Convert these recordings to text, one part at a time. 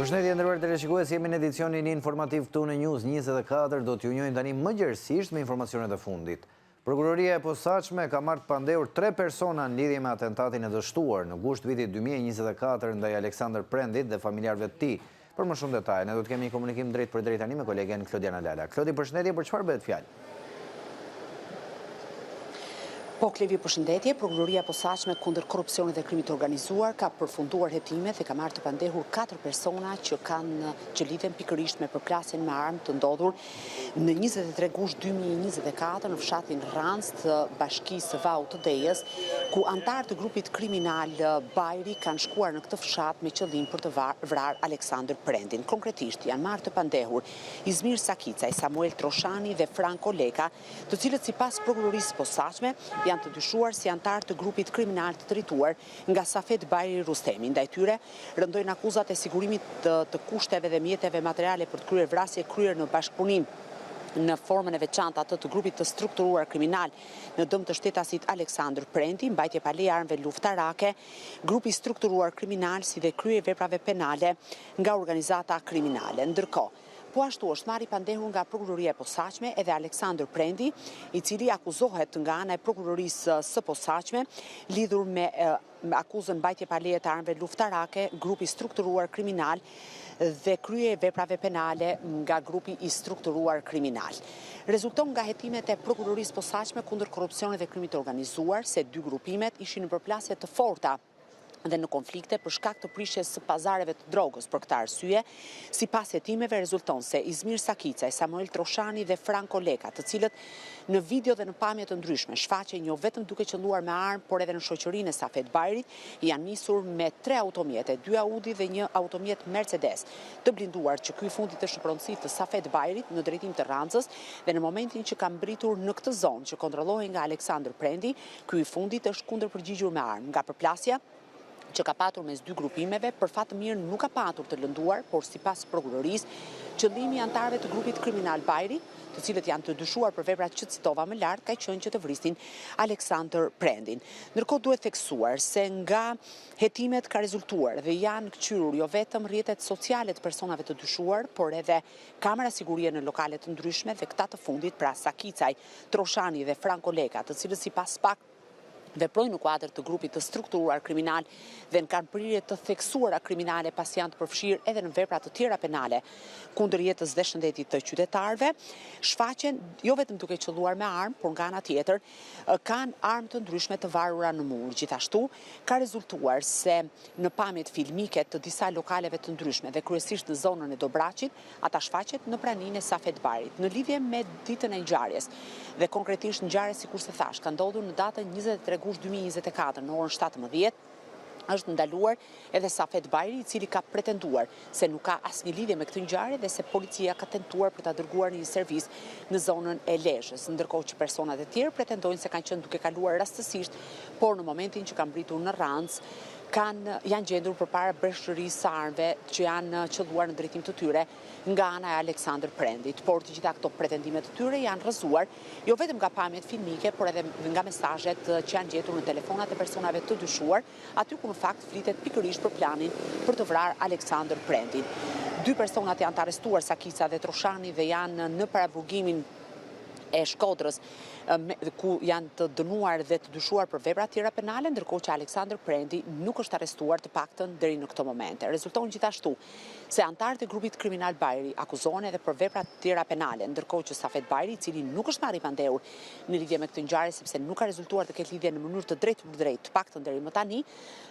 Përshëndetje nderuar teleshikues, jemi në edicionin informativ këtu në News 24, do t'ju njohim tani më gjerësisht me informacionet e fundit. Prokuroria e posaçme ka marrë pandehur 3 persona në lidhje me atentatin e dështuar në gusht vitit 2024 ndaj Aleksandr Prendit dhe familjarëve të tij. Për më shumë detaje, ne do të kemi një komunikim drejt për drejt tani me kolegen Klodiana Lala. Klodi, përshëndetje, për çfarë bëhet fjalë? Po, Klevi, përshëndetje, Prokuroria e posaçme kundër korrupsionit dhe krimit të organizuar ka përfunduar hetimet dhe ka marrë të pandehur 4 persona që lidhen pikërisht me përplasjen me armë të ndodhur në 23 gusht 2024 në fshatin Ranc të bashkisë Vau të Dejës, ku antarë të grupit kriminal Bajri kanë shkuar në këtë fshat me qëllim për të vrarë Aleksandr Prendin. Konkretisht janë marrë të pandehur Izmir Sakicaj, Samuel Troshani dhe Franco Leka, të cilët sipas prokurorisë posaçme janë të dyshuar si antar të grupit kriminal të drejtuar nga Safet Bajri Rustemi. Ndaj tyre rëndojnë akuzat e sigurimit të kushteve dhe mjeteve materiale për të kryer vrasje kryer në bashkëpunim në formën e veçantë atë të grupit të strukturuar kriminal në dëm të shtetasit Aleksandr Prendi, mbajtje pa leje armëve luftarake, grupi strukturuar kriminal si dhe krye veprave penale nga organizata kriminale. Ndërkohë, po ashtu është marrë i pandehur nga Prokuroria e posaçme edhe Aleksandr Prendi, i cili akuzohet nga ana e prokurorisë së posaçme lidhur me akuzën mbajtje pa leje të armëve luftarake, grupi strukturuar kriminal dhe krye veprave penale nga grupi i strukturuar kriminal. Rezulton nga hetimet e prokurorisë posaçme kundër korrupsionit dhe krimit të organizuar se 2 grupimet ishin në përplasje të forta dhe në konflikte për shkak të prishjes së pazareve të drogës. Për këtë arsye, sipas hetimeve rezulton se Izmir Sakicaj, Samuel Troshani dhe Franco Leka, të cilët në video dhe në pamje të ndryshme shfaqen jo vetëm duke qelluar me armë, por edhe në shoqërinë e Safet Bajrit, janë nisur me 3 automjete, 2 Audi dhe 1 automjet Mercedes, të blinduar që ky fundit është në pronësi të Safet Bajrit në drejtim të Rancës, dhe në momentin që ka mbritur në këtë zonë që kontrollohej nga Aleksandr Prendi, ky fundit është kundërpërgjigjur me armë. Nga përplasja që ka patur mes 2 grupimeve, për fat të mirë nuk ka patur të lënduar, por sipas prokurorisë, qëllimi i antarëve të grupit kriminal Bajri, të cilët janë të dyshuar për veprat që citova më lart, ka qenë që të vrisnin Aleksandr Prendin. Ndërkohë duhet theksuar se nga hetimet ka rezultuar dhe janë kthyer jo vetëm rrjetet sociale të personave të dyshuar, por edhe kamera sigurie në lokale të ndryshme dhe këta të fundit, pra Sakicaj, Troshani dhe Franco Leka, të cilët sipas pak veprojnë në kuadër të grupit të strukturuar kriminal dhe në kanë prirje të theksuara kriminale pas janë të përfshirë edhe në vepra të tjera penale kundër jetës dhe shëndetit të qytetarëve, shfaqen jo vetëm duke qelluar me armë, por nga ana tjetër kanë armë të ndryshme të varura në mur. Gjithashtu ka rezultuar se në pamjet filmike të disa lokaleve të ndryshme dhe kryesisht në zonën e Dobraçit, ata shfaqet në praninë e Safet Bajrit. Në lidhje me ditën e ngjarjes dhe konkretisht ngjarja sikur se thash, ka ndodhur në datën 23 gusht 2024 në orën 17, është ndaluar edhe Safet Bajri, i cili ka pretenduar se nuk ka asnjë lidhje me këtë ngjarje dhe se policia ka tentuar për ta dërguar në një servis në zonën e Lezhës, ndërkohë që personat e tjerë pretendojnë se kanë qenë duke kaluar rastësisht, por në momentin që kanë mbritur në Rancë, janë gjendur përpara breshërisë së armëve që janë qelluar në drejtim të tyre nga ana e Aleksandr Prendit. Por të gjitha këto pretendime të tyre janë rrëzuar jo vetëm nga pamjet filmike, por edhe nga mesazhet që janë gjetur në telefonat e personave të dyshuar, aty ku në fakt flitet pikërisht për planin për të vrarë Aleksandr Prendin. 2 personat janë të arrestuar, Sakica dhe Troshani, dhe janë në paraburgimin e Shkodrës, ku janë të dënuar dhe të dyshuar për vepra tjera penale, ndërkohë që Aleksandr Prendi nuk është arrestuar të paktën deri në këtë moment. Rezulton gjithashtu se antarët e grupit kriminal Bajri akuzohen edhe për vepra tjera penale, ndërkohë që Safet Bajri, i cili nuk është marrë i pandehur në lidhje me këtë ngjarje sepse nuk ka rezultuar të ketë lidhje në mënyrë të drejtë për drejtë, të paktën deri më tani,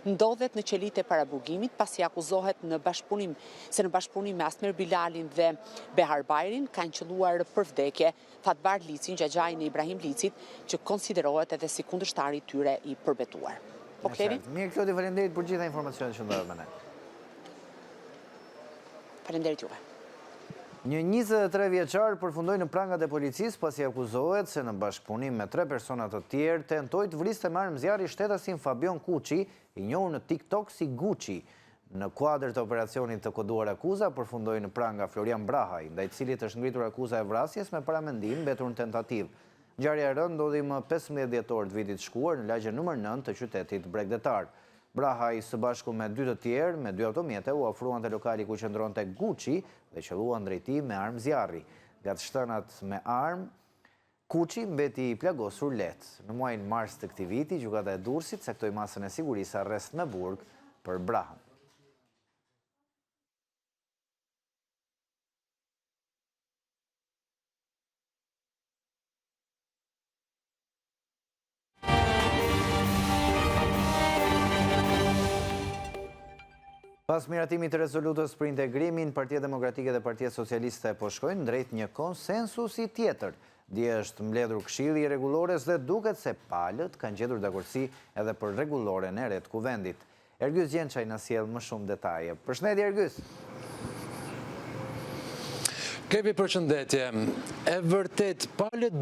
ndodhet në qelitë e paraburgimit pasi akuzohet në bashkëpunim me Asmer Bilalin dhe Behar Bajrin kanë qelluar për vdekje Fatbar Licin, gjagjain e Ibrahim Licit, që konsiderohet edhe si kundërshtari i tyre i përbetuar. Po Klevi? Mirë, Klodi, faleminderit për gjitha informacionet që ndodhet me ne. Faleminderit juve. Një 23 vjeçar përfundoi në prangat e policisë pasi akuzohet se në bashkëpunim me 3 persona të tjerë tentoi të vriste me armë zjarri shtetasin Fabion Kuçi, i njohur në TikTok si Guçi. Në kuadër të operacionit të koduar akuza përfundoi në pranga Florian Brahaj, ndaj të cilit është ngritur akuza e vrasjes me paramendim mbetur në tentativë. Ngjarja e rëndë ndodhi më 15 dhjetor të vitit shkuar në lagjen nr. 9 të qytetit Bregdetar. Brahaj së bashku me 2 të tjerë, me 2 automjete, u ofruan te lokali ku qëndronte Gucci dhe qelluan drejtim me armë zjarri. Gatë shtënat me armë, Gucci mbeti i plagosur lehtë. Në muajin mars të këtij viti, gjykata e Durrësit caktoi masën e sigurisë arrest me burg për Brahën. Pas miratimit të rezolutës për integrimin, Partia Demokratike dhe Partia Socialiste po shkojnë drejt një konsensusi tjetër. Dje është mbledhur Këshilli i Rregullores dhe duket se palët kanë gjetur dakordsi edhe për rregulloren e re të kuvendit. Ergjys Gjençaj na sjell më shumë detaje. Përshëndetje Ergjys. Klepi, përshëndetje. E vërtet, palët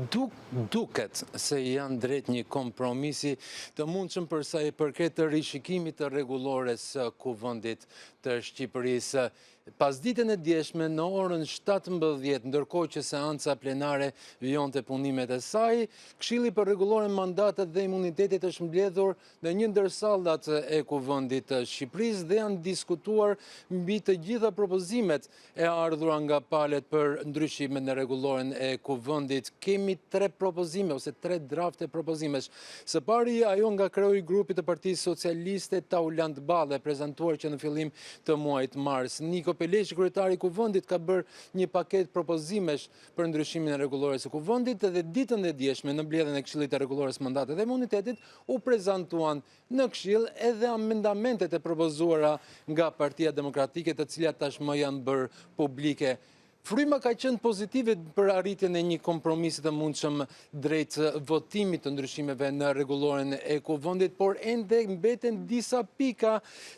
duket se janë drejt një kompromisi të mundshëm për sa i përket të rishikimit të rregullores kuvendit të Shqipërisë. Pas ditën e djeshme në orën 17, ndërkohë që seanca plenare vijonte punimet e saj, Këshilli për rregulloren mandatet dhe imunitetit është mbledhur në një ndër sallat e kuvendit të Shqipërisë dhe janë diskutuar mbi të gjitha propozimet e ardhura nga palët për ndryshimet në rregulloren e kuvendit. Kemi 3 propozime ose 3 drafte propozimesh. Së pari ajo nga kreu i grupit të Partisë Socialiste Taulant Balle, prezantuar që në fillim të muajit mars. Niko Peleqi, kryetari i kuvendit, ka bërë një paket propozimesh për ndryshimin e rregullores së kuvendit dhe ditën e djeshme në mbledhjen e Këshillit të Rregullores Mandatet dhe Imunitetit u prezantuan në Këshill edhe amendamentet e propozuara nga Partia Demokratike, të cilat tashmë janë bërë publike. Fryma ka qenë pozitive për arritjen e një kompromisi të mundshëm drejt votimit të ndryshimeve në rregulloren e kuvendit, por ende mbeten disa pika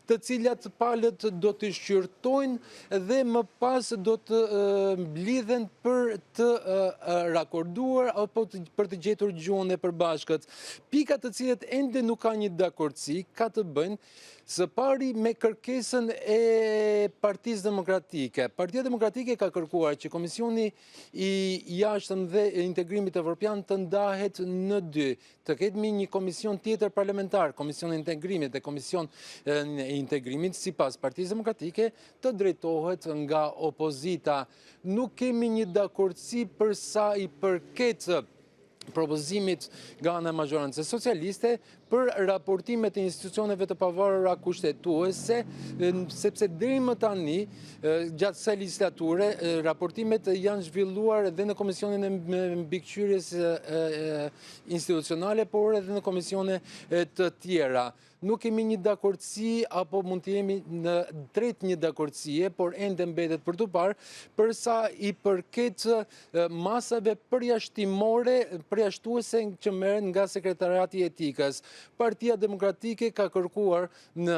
të cilat palët do të shqyrtojnë dhe më pas do të mblidhen për të rakorduar apo për të gjetur gjuhën e përbashkët. Pika të cilat ende nuk ka një dakordsi ka të bëjnë së pari me kërkesën e Partisë Demokratike. Partia Demokratike ka kërkuar që Komisioni i Jashtëm dhe Integrimit Evropian të ndahet në 2. Të ketë një komision tjetër parlamentar, Komisioni i Integrimit dhe Komision i Integrimit, sipas Partisë Demokratike, të drejtohet nga opozita. Nuk kemi një dakordsi për sa i përket propozimit nga ana e majorancës socialiste për raportimet e institucioneve të pavarura kushtetuese, sepse deri më tani, gjatë kësaj legislature, raportimet janë zhvilluar edhe në Komisionin e Mbikëqyrjes Institucionale, por edhe në komisione të tjera. Nuk kemi një dakordsi, apo mund të jemi në drejt një dakordsie, por ende mbetet për të parë, përsa i përket masave përjashtuese që merren nga Sekretariati i Etikës. Partia Demokratike ka kërkuar në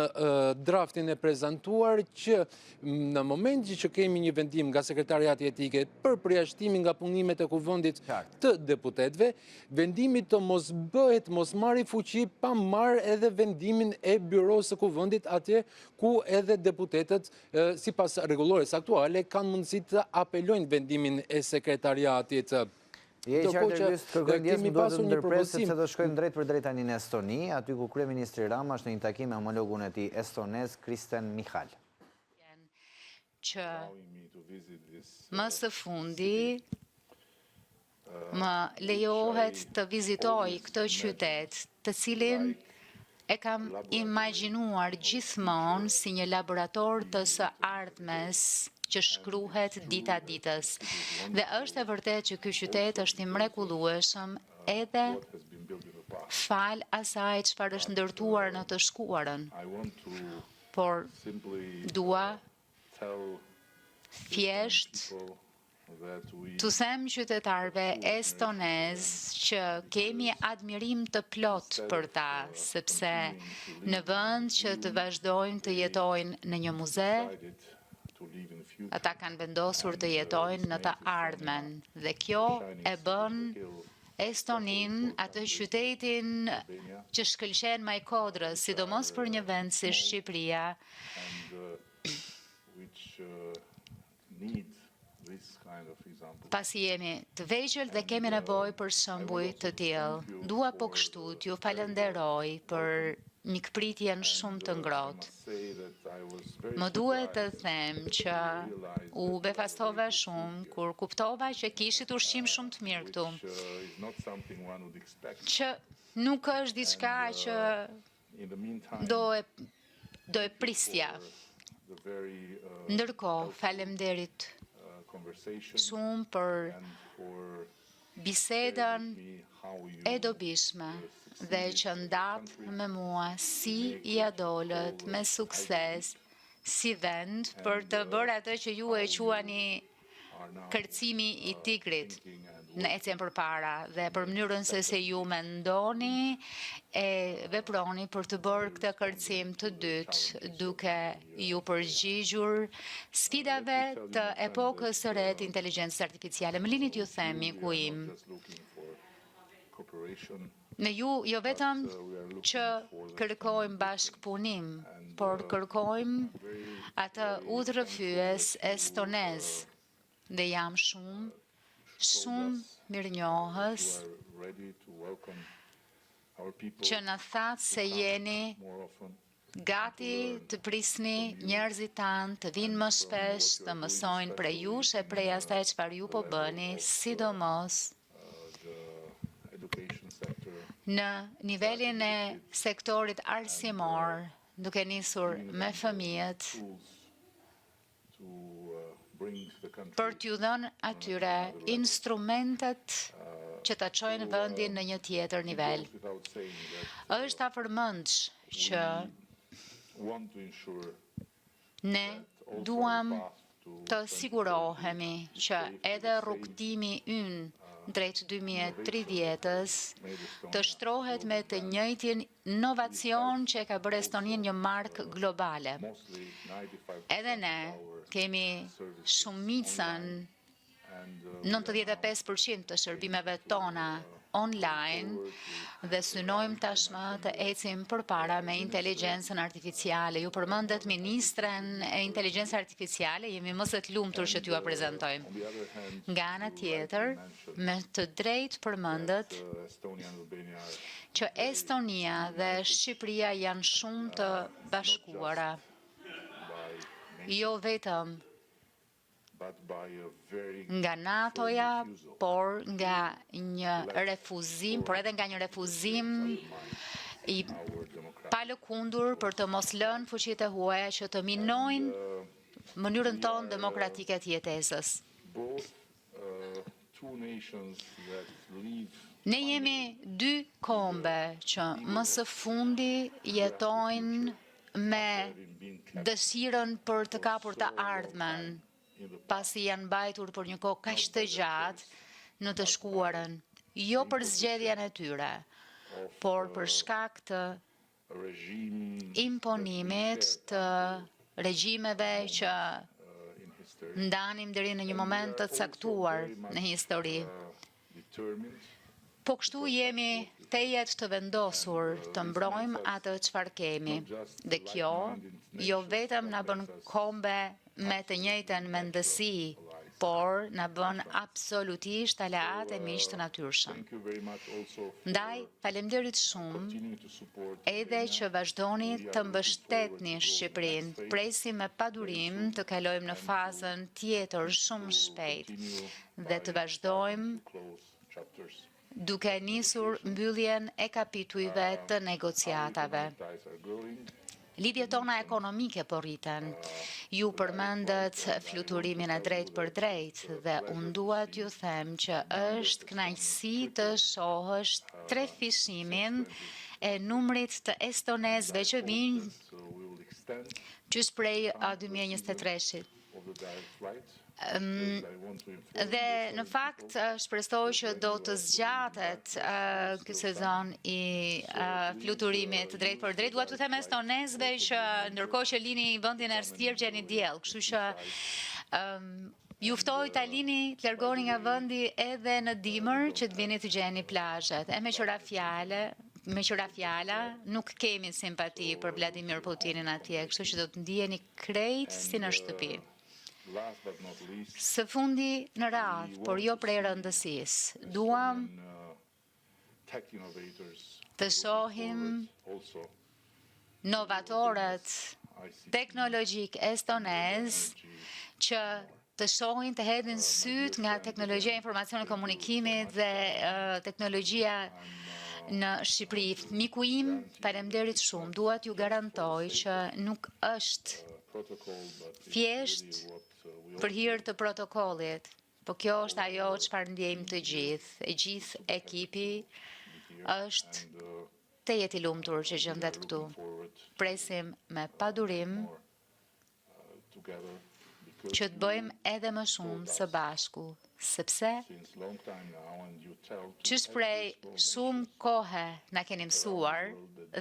draftin e prezantuar që në moment që kemi një vendim nga Sekretariati i Etikës për përjashtimin nga punimet e kuvendit të deputetëve, vendimi të mos marrë fuqi pa marrë edhe vendimin e byrosë së kuvendit atje ku edhe deputetët, sipas rregullores aktuale, kanë mundësi të apelojnë vendimin e sekretariatit. Je i qartë Ergjys, kërkojmë ndjesë më duhet të ndërpresit se do shkojmë drejt për drejt tani në Estoni, aty ku kryeministri Rama është në një takim me homologun e tij estonez Kristen Michal. Që më së fundi më lejohet të vizitoj këtë qytet, të cilin e kam imagjinuar gjithmonë si një laborator të së ardhmes që shkruhet dita ditës. Dhe është e vërtet që ky qytet është i mrekullueshëm edhe fal asaj çfarë është ndërtuar në të shkuarën. Por dua thjesht të them qytetarëve estonez që kemi admirim të plot për ta, sepse në vend që të vazhdojnë të jetojnë në një muze, ata kanë vendosur të jetojnë në të ardhmen. Dhe kjo e bën Estonin, atë qytetin që shkëlqen maj kodrës, sidomos për një vend si Shqipëria, pasi jemi të vegjël dhe kemi nevojë për shembuj të tillë. Dua po kështu t'ju falenderoj për një këpritjen shumë të ngrohtë. Më duhet të them që u befastova shumë kur kuptova që kishit ushqim shumë të mirë këtu, që nuk është diçka që do e prisja. Ndërkohë, faleminderit shumë për bisedën e dobishme dhe që ndatë me mua si ja dolët me sukses si vend për të bërë atë që ju e quani kërcimi I tigrit në ecjen përpara dhe për mënyrën se ju mendoni e veproni për të bërë këtë kërcim të dytë duke ju përgjigjur sfidave të epokës së re të inteligjencës artificiale. Më lini t'ju them, miku im, me ju jo vetëm që kërkojmë bashkëpunim, por kërkojmë atë udhërrëfyes estonez dhe jam shumë mirënjohës që në thatë se jeni gati të prisni njerëzit tanë të vinë më shpesh, të mësojnë prej jush e prej asaj çfarë ju po bëni, sidomos në nivelin e sektorit arsimor, duke nisur me fëmijët, për t'ju dhënë atyre instrumentet që ta çojnë vendin në një tjetër nivel. Është afërmendsh që ne duam të sigurohemi që edhe rrugtimi ynë drejt 2030-s të shtrohet me të njëjtin inovacion që e ka bërë Estonin një markë globale. Edhe ne kemi shumicën 95% të shërbimeve tona online dhe synojmë tashmë të ecim përpara me inteligjencën artificiale. Ju përmendet ministren e inteligjencës artificiale, jemi më së të lumtur që t'ju prezantojmë. Nga ana tjetër, me të drejtë përmendet që Estonia dhe Shqipëria janë shumë të bashkuara. Jo vetëm nga NATO-ja, por nga një refuzim, por edhe nga një refuzim I palëkundur për të mos lënë fuqitë e huaja që të minojnë mënyrën tonë demokratike të jetesës. Ne jemi dy kombe që më së fundi jetojnë me dëshirën për të kapur të ardhmen, pasi janë mbajtur për një kohë kaq të gjatë në të shkuarën, jo për zgjedhjen e tyre, por për shkak të imponimit të regjimeve që ndanim deri në një moment të caktuar në histori. Po kështu jemi tejet të vendosur të mbrojmë atë çfarë kemi. Dhe kjo jo vetëm na bën kombe me të njëjtën mendësi, por na bën absolutisht aleat e miq të natyrshëm. Ndaj, faleminderit shumë edhe që vazhdoni të mbështetni Shqipërinë. Presim me padurim të kalojmë në fazën tjetër shumë shpejt dhe të vazhdojmë duke nisur mbylljen e kapitujve të negociatave. Lidhjet tona ekonomike po rriten. Ju përmendët fluturimin e drejt për drejt dhe unë dua t'ju them që është kënaqësi të shohësh trefishimin e numrit të estonezëve që vinë gjys prej 2023-shit. Dhe në fakt shpresoj që do të zgjatet ky sezon I fluturimit drejt për drejt. Dua t'u them estonezëve që ndërkohë që lini vendin e Erstir gjeni diell, kështu që ju ftoj ta lini, të largoni nga vendi edhe në dimër që të vini të gjeni plazhet. E me qëra fjala, nuk kemi simpati për Vladimir Putinin atje, kështu që do të ndiheni krejt si në shtëpi. Së fundi në radhë, por jo prej rëndësisë, duam të shohim novatorët teknologjik estonez që të shohin, të hedhin syt nga teknologjia e informacionit komunikimit dhe teknologjia në Shqipëri. Miku im, faleminderit shumë, dua t'ju garantoj që nuk është thjesht për hir të protokollit, po kjo është ajo çfarë ndjejmë të gjithë. E gjithë ekipi është të jetë i lumtur që gjendet këtu. Presim me padurim që të bëjmë edhe më shumë së bashku, sepse që prej shumë kohe na keni mësuar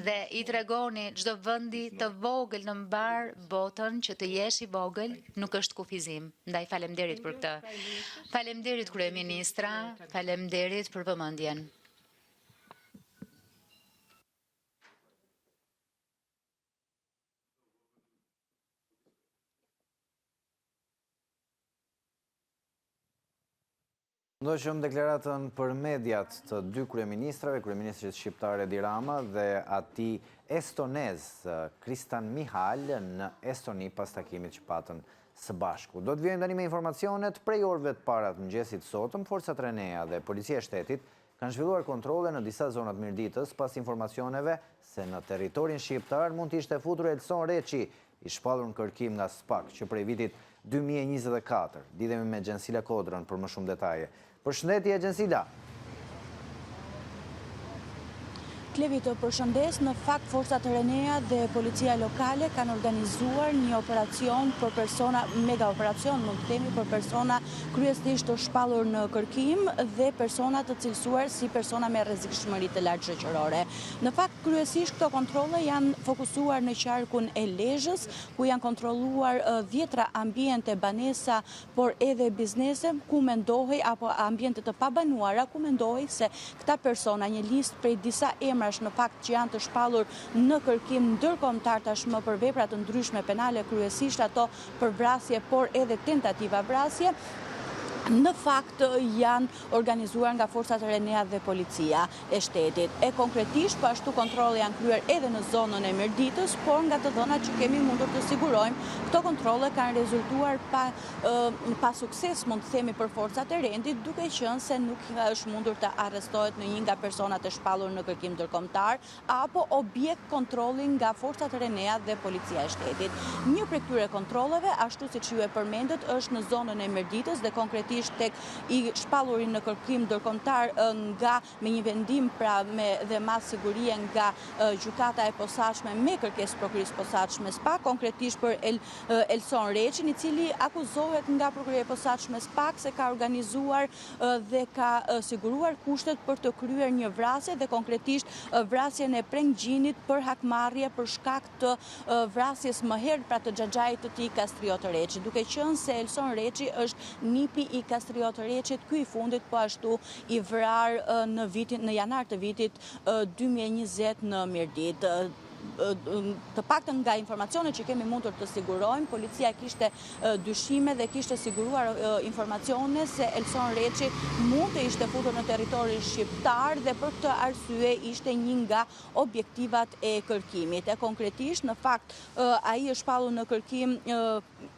dhe i tregoni çdo vendi të vogël në mbar botën që të jesh i vogël nuk është kufizim. Ndaj faleminderit për këtë. Faleminderit kryeministra, faleminderit për vëmendjen. Ndoqëm deklaratën për mediat të dy kryeministrave, kryeministrit shqiptar Edi Rama dhe ati estonez Krishtian Michal në Estoni pas takimit që patën së bashku. Do të vijmë tani me informacionet prej orëve të para të mëngjesit sotëm, forcat Renea dhe Policia e Shtetit kanë zhvilluar kontrole në disa zonat Mirditës pas informacioneve se në territorin shqiptar mund të ishte futur Elson Reçi, i shpallur në kërkim nga SPAK që prej vitit 2024. Lidhemi me Gjensila Kodrën për më shumë detaje. Përshëndetje Gjensila. Klevi, të përshëndes, në fakt forcat Renea dhe policia lokale kanë organizuar një operacion për persona, mega operacion, mund të themi, për persona kryesisht të shpallur në kërkim dhe persona të cilësuar si persona me rrezikshmëri të lartë shoqërore. Në fakt, kryesisht këto kontrolle janë fokusuar në qarkun e Lezhës, ku janë kontrolluar 10 ambiente banesa, por edhe biznese ku mendohej apo ambiente të pabanuara ku mendohej se këta persona, një listë prej disa emra në fakt që janë të shpallur në kërkim ndërkombëtar tashmë për vepra të ndryshme penale, kryesisht ato për vrasje, por edhe tentativa vrasje, në fakt janë organizuar nga forcat Renea dhe policia e shtetit. E konkretisht, po ashtu kontrole janë kryer edhe në zonën e Mirditës, por nga të dhënat që kemi mundur të sigurojmë, këto kontrole kanë rezultuar pa sukses, mund të themi, për forcat e rendit, duke qenë se nuk është mundur të arrestohet në një nga personat e shpallur në kërkim ndërkombëtar, apo objekt kontrolli nga forcat Renea dhe policia e shtetit. Një prej këtyre kontrolleve, ashtu siç ju e përmendët, është në zonën e Mirditës dhe konkretisht tek i shpallurin në kërkim ndërkombëtar nga me një vendim dhe mas sigurie nga gjykata e posaçme me kërkesë prokurisë posaçme SPAK, konkretisht për Elson Reçin, i cili akuzohet nga prokuria e posaçme SPAK se ka organizuar dhe ka siguruar kushtet për të kryer një vrasje dhe konkretisht vrasjen e Prenggjinit për hakmarrje për shkak të vrasjes më herët pra të xhaxhait të tij Kastriot Reçi, duke qenë se Elson Reçi është nipi i Kastriot Reçit, ky i fundit po ashtu i vrar në janar të vitit 2020 në Mirdit. Të paktën nga informacionet që kemi mundur të sigurojmë, policia kishte dyshime dhe kishte siguruar informacione se Elson Reçi mund të ishte futur në territorin shqiptar dhe për këtë arsye ishte një nga objektivat e kërkimit. E konkretisht, në fakt, ai është shpallur në kërkim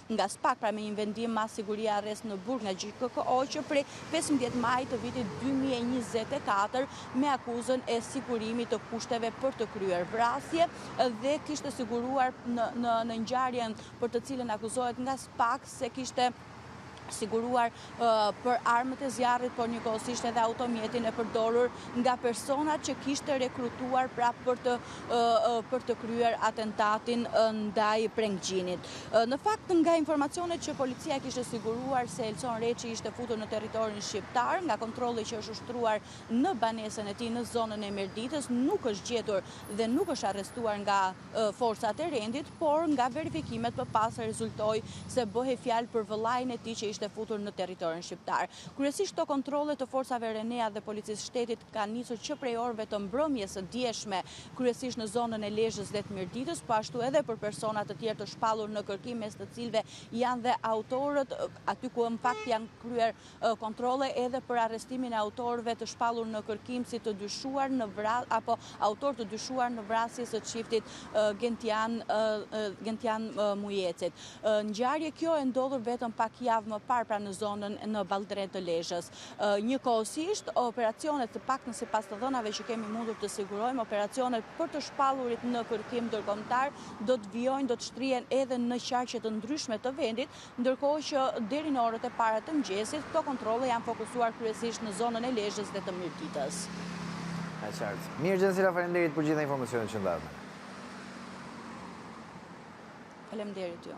nga SPAK, pra me një vendim mas siguria arrest në burg nga GKKO që prej 15 maj të vitit 2024 me akuzën e sigurimit të kushteve për të kryer vrasje dhe kishte siguruar në ngjarjen për të cilën akuzohet nga SPAK se kishte siguruar për armët e zjarrit, por njëkohësisht edhe automjetin e përdorur nga personat që kishte rekrutuar pra për të kryer atentatin ndaj Prenggjinit. Në fakt, nga informacionet që policia kishte siguruar se Elson Reçi ishte futur në territorin shqiptar, nga kontrolli që është ushtruar në banesën e tij në zonën e Mirditës, nuk është gjetur dhe nuk është arrestuar nga forcat e rendit, por nga verifikimet më pas rezultoi se bëhej fjalë për vëllain e tij që ishte futur në territorin shqiptar. Kryesisht këto kontrolle të forcave RENEA dhe policisë shtetit kanë nisur që prej orëve të mbrëmjes së dieshme, kryesisht në zonën e Lezhës dhe të Mirditës, po ashtu edhe për persona të tjerë të shpallur në kërkim, mes të cilëve janë dhe autorët, aty ku në fakt janë kryer kontrolle edhe për arrestimin e autorëve të shpallur në kërkim si të dyshuar në apo autor të dyshuar në vrasjes së çiftit Gentian Mujecit. Ngjarje kjo e ndodhur vetëm pak javë më parë pra në zonën në Balldren të Lezhës. Njëkohësisht operacionet, të paktën sipas të dhënave që kemi mundur të sigurojmë, operacionet për të shpallurit në kërkim ndërkombëtar do të vijojnë, do të shtrihen edhe në qarqe të ndryshme të vendit, ndërkohë që deri në orët e para të mëngjesit këto kontrolle janë fokusuar kryesisht në zonën e Lezhës dhe të Mirditës. Mirë Gjensila, faleminderit për gjitha informacionet që ndarme. Faleminderit ju.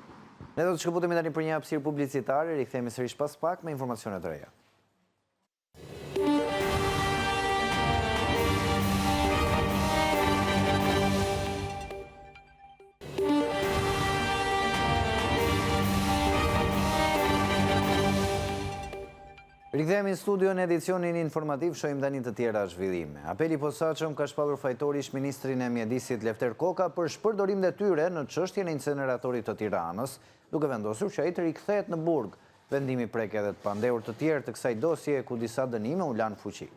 Ne do të shkëputemi tani për një hapësirë publicitare, rikthehemi sërish pas pak me informacionet të reja. Rikthehemi në studio në edicionin informativ, shohim tani të tjera zhvillime. Apeli i posaçëm ka shpallur fajtori ish-ministrin e mjedisit Lefter Koka për shpërdorim detyre në çështjen e inceneratorit të Tiranës, duke vendosur që ai të rikthehet në burg. Vendimi prek edhe të pandehur të tjerë të kësaj dosje ku disa dënime u lanë fuqi.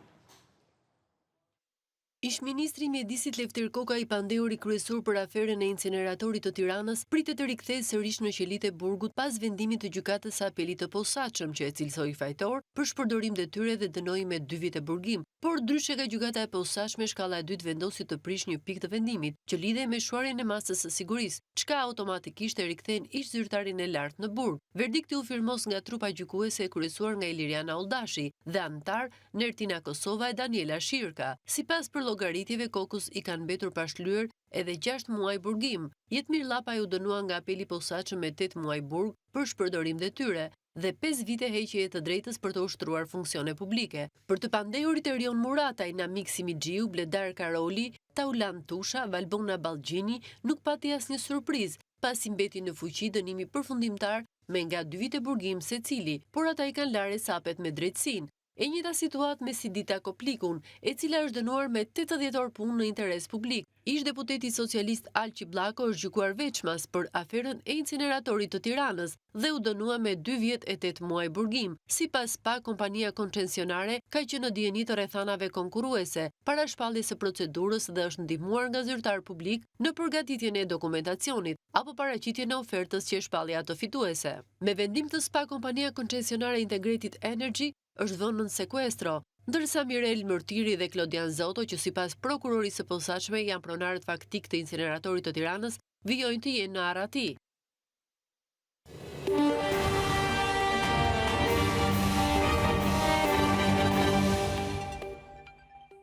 Ish-ministri i mjedisit Lefter Koka, i pandehur i kryesor për aferën e inceneratorit të Tiranës, pritet të rikthehej sërish në qelitë e burgut pas vendimit të gjykatës së apelit të posaçëm që e cilësoi fajtor për shpërdorim detyre dhe dënoi me 2 vite burgim. Por ndryshe nga gjykata e posaçme, shkalla e dytë vendosi të prish një pikë të vendimit që lidhej me shuarjen e masës së sigurisë, çka automatikisht e rikthehen ish-zyrtarin e lartë në burg. Verdikti u firmos nga trupa gjykuese e kryesuar nga Iliriana Oldashi dhe anëtar Nertina Kosova e Daniela Shirka. Sipas llogaritjeve, Kokës i kanë mbetur pa shlyer edhe 6 muaj burgim. Jetmir Llapaj u dënua nga apeli posaçëm me 8 muaj burg për shpërdorim detyre dhe 5 vite heqje të drejtës për të ushtruar funksione publike. Për të pandehurit Erion Murataj, Namik Simixhiu, Bledar Karoli, Taulan Tusha, Valbona Ballgjini nuk pati asnjë surprizë, pasi mbeti në fuqi dënimi përfundimtar me nga 2 vite burgim secili, por ata i kanë larë sapet me drejtësinë. E njëjta situatë me Sidita Koplikun, e cila është dënuar me 80 orë punë në interes publik. Ish-deputeti socialist Alqi Bllako është gjykuar veçmas për aferën e inceneratorit të Tiranës dhe u dënua me 2 vjet e 8 muaj burgim. Sipas PA, kompania koncesionare ka qenë në dijeni të rrethanave konkurruese para shpalljes së procedurës dhe është ndihmuar nga zyrtar publik në përgatitjen e dokumentacionit apo paraqitjen e ofertës që shpallja të fituese. Me vendim të SPA, kompania koncesionare Integrated Energy është vënë në sekuestro, ndërsa Mirel Mërtiri dhe Klodian Zoto, që sipas prokurorisë së posaçme janë pronarët faktik të inceneratorit të Tiranës, vijojnë të jenë në arati.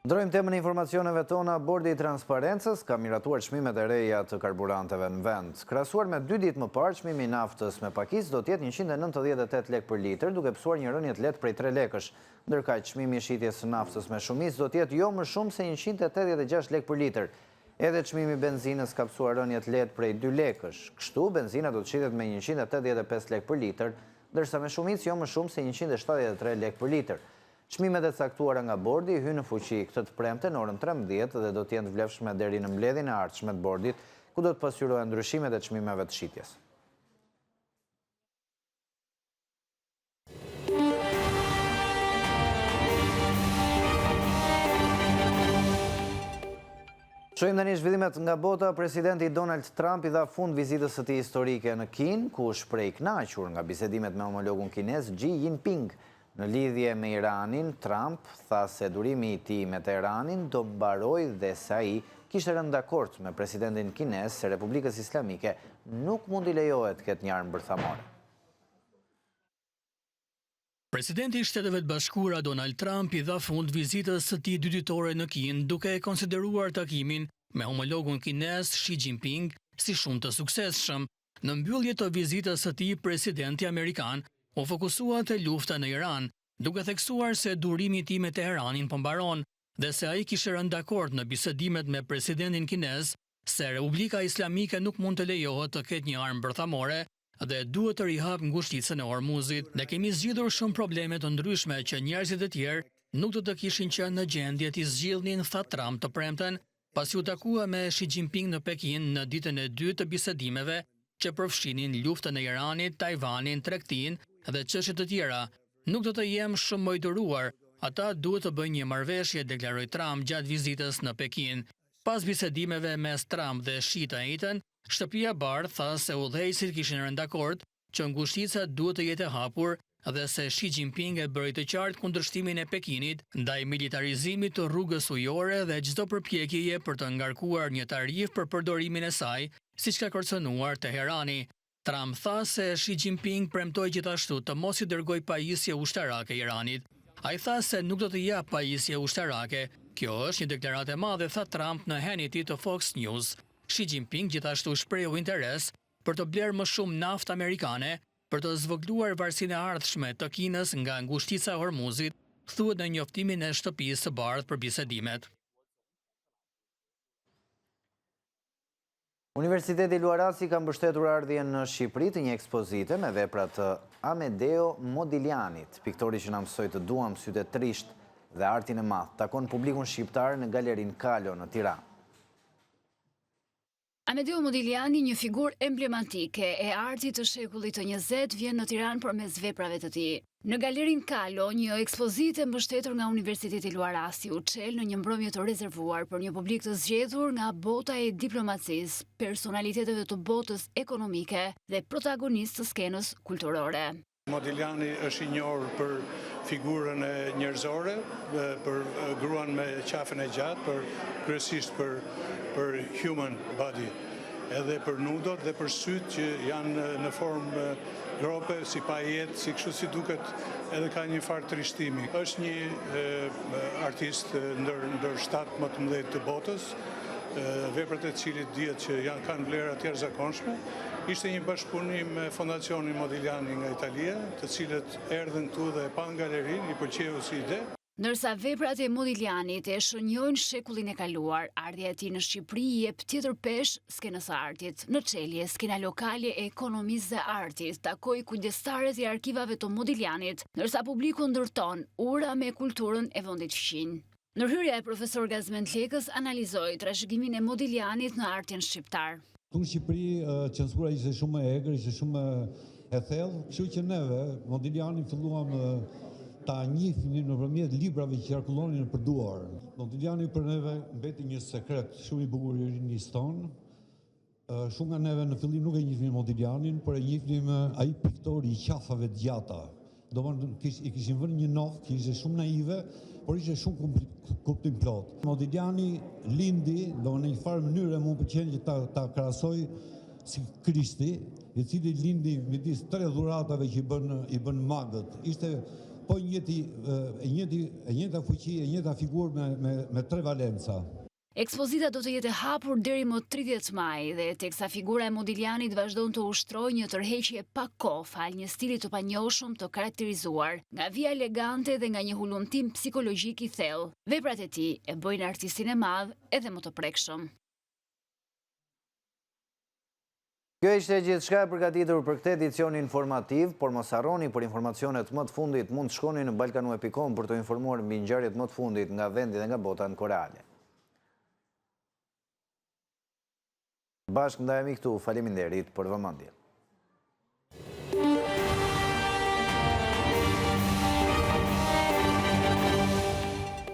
Ndrojmë temën e informacioneve tona. Bordi i Transparencës ka miratuar çmimet e reja të karburanteve në vend. Krahasuar me 2 ditë më parë, çmimi i naftës me pakicë do të jetë 198 lekë për litër, duke pësuar një rënje të lehtë prej 3 lekësh. Ndërkaq çmimi i shitjes së naftës me shumicë do të jetë jo më shumë se 186 lekë për litër. Edhe çmimi i benzinës ka pësuar rënje të lehtë prej 2 lekësh. Kështu benzina do të shitet me 185 lekë për litër, ndërsa me shumicë jo më shumë se 173 lekë për litër. Çmimet e caktuara nga bordi hynë në fuqi këtë të premte në orën 13 dhe do të jenë të vlefshme deri në mbledhjen e ardhshme të bordit, ku do të pasqyrohen ndryshimet e çmimeve të shitjes. Shohim tani zhvillimet nga bota. Presidenti Donald Trump i dha fund vizitës së tij historike në Kinë, ku shpreh kënaqur nga bisedimet me homologun kinez Xi Jinping. Në lidhje me Iranin, Trump tha se durimi i tij me Teheranin do mbarojë dhe se ai kishte rënë dakord me presidentin kinez se Republikës Islamike nuk mund i lejohet të ketë një armë bërthamore. Presidenti i Shteteve të Bashkuara Donald Trump i dha fund vizitës së tij 2 ditore në Kinë, duke e konsideruar takimin me homologun kinez Xi Jinping si shumë të suksesshëm. Në mbyllje të vizitës së tij, presidenti amerikan u fokusua te lufta në Iran, duke theksuar se durimi i tij me Teheranin po mbaron dhe se ai kishte rënë dakord në bisedimet me presidentin kinez se Republika Islamike nuk mund të lejohet të ketë një armë bërthamore dhe duhet të rihap ngushticën e Hormuzit dhe kemi zgjidhur shumë probleme të ndryshme që njerëzit e tjerë nuk do të kishin qenë në gjendje të zgjidhnin, tha Trump të premten, pasi u takua me Xi Jinping në Pekin në ditën e dytë të bisedimeve që përfshinin luftën e Iranit, Tajvanin, tregtinë dhe çështje të tjera. Nuk do të jem shumë më i duruar, ata duhet të bëjnë një marrëveshje, deklaroi Trump gjatë vizitës në Pekin. Pas bisedimeve mes Trump dhe Xi të njëjtën, Shtëpia Bardhë tha se udhëheqësit kishin rënë dakord që ngushtica duhet të jetë e hapur dhe se Xi Jinping e bëri të qartë kundërshtimin e Pekinit ndaj militarizimit të rrugës ujore dhe çdo përpjekje për të ngarkuar një tarif për përdorimin e saj, siç ka kërcënuar Teherani. Trump tha se Xi Jinping premtoi gjithashtu të mos i dërgojë pajisje ushtarake Iranit. Ai tha se nuk do të jap pajisje ushtarake. Kjo është një deklaratë e madhe, tha Trump në Hannity të Fox News. Xi Jinping gjithashtu shprehu interes për të blerë më shumë naftë amerikane për të zvogëluar varësinë e ardhshme të Kinës nga ngushtica e Hormuzit, thuhet në njoftimin e Shtëpisë së Bardhë për bisedimet. Universiteti Luarasi ka mbështetur ardhjen në Shqipëri të një ekspozite me vepra të Amedeo Modiglianit, piktori që na mësoi të duam sytë e trisht dhe artin e madh, takon publikun shqiptar në Galerinë Kalo në Tiranë. Amedeo Modigliani, një figurë emblematike e artit të shekullit të 20, vjen në Tiranë përmes veprave të tij. Në Galerinë Kalo, një ekspozite mbështetur nga Universiteti Luarasi u çel në një mbrëmje të rezervuar për një publik të zgjedhur nga bota e diplomacisë, personaliteteve të botës ekonomike dhe protagonistë të skenës kulturore. Modigliani është i njohur për figurën e njerëzore, për gruan me qafën e gjatë, kryesisht për human body, edhe për nudot dhe për sytë që janë në formë grope, si pajet, si kështu si duket, edhe ka një farë trishtimi. Është një artist ndër 7 më të mëdhenj të botës, veprat e cilit dihet që kanë vlera të jashtëzakonshme. Ishte një bashkëpunim me Fondacionin Modigliani nga Italia, të cilët erdhën këtu dhe pan galerinë, i pëlqeu si ide. Ndërsa veprat e Modiglianit e shënjojnë shekullin e kaluar, ardhja e tij në Shqipëri jep tjetër peshë skenës së artit. Në çelje, skena lokale e ekonomisë dhe artit takoi kujdestarët e arkivave të Modiglianit, ndërsa publiku ndërton ura me kulturën e vendit fqin. Ndërhyrja e profesor Gazmend Lekës analizoi trashëgimin e Modiglianit në artin shqiptar. Në Shqipëri censura ishte shumë e egër, ishte shumë e thellë, kështu që neve Modigliani filluam ta njihnim nëpërmjet librave që qarkullonin për duar. Modigliani për neve mbeti një sekret shumë i bukur i rinisë tonë. Shumë nga neve në fillim nuk e njihnin Modiglianin, por e njihnim ai piktori i qafave të gjata. I kishin vënë një noftë që ishte shumë naive, por ishte shumë kuptim plot. Modigliani lindi, në një farë mënyrë më pëlqen që ta krahasoj si Krishti, i cili lindi midis 3 dhuratave që i bën magët. Ishte po e njëjta fuqi, e njëjta figurë me 3 valenca. Ekspozita do të jetë hapur deri më 30 maj dhe teksa figura e Modiglianit vazhdon të ushtrojë një tërheqje pa kohë fal një stili të panjohshëm të karakterizuar nga vija elegante dhe nga një hulumtim psikologjik i thellë. Veprat e tij e bëjnë artistin e madh edhe më të prekshëm. Kjo ishte gjithçka e përgatitur për këtë edicion informativ, por mos harroni për informacionet më të fundit mund të shkoni në balkanu.com për të informuar mbi ngjarjet më të fundit nga vendi dhe nga bota në koreale. Bashkë ndajemi këtu, faleminderit për vëmendjen.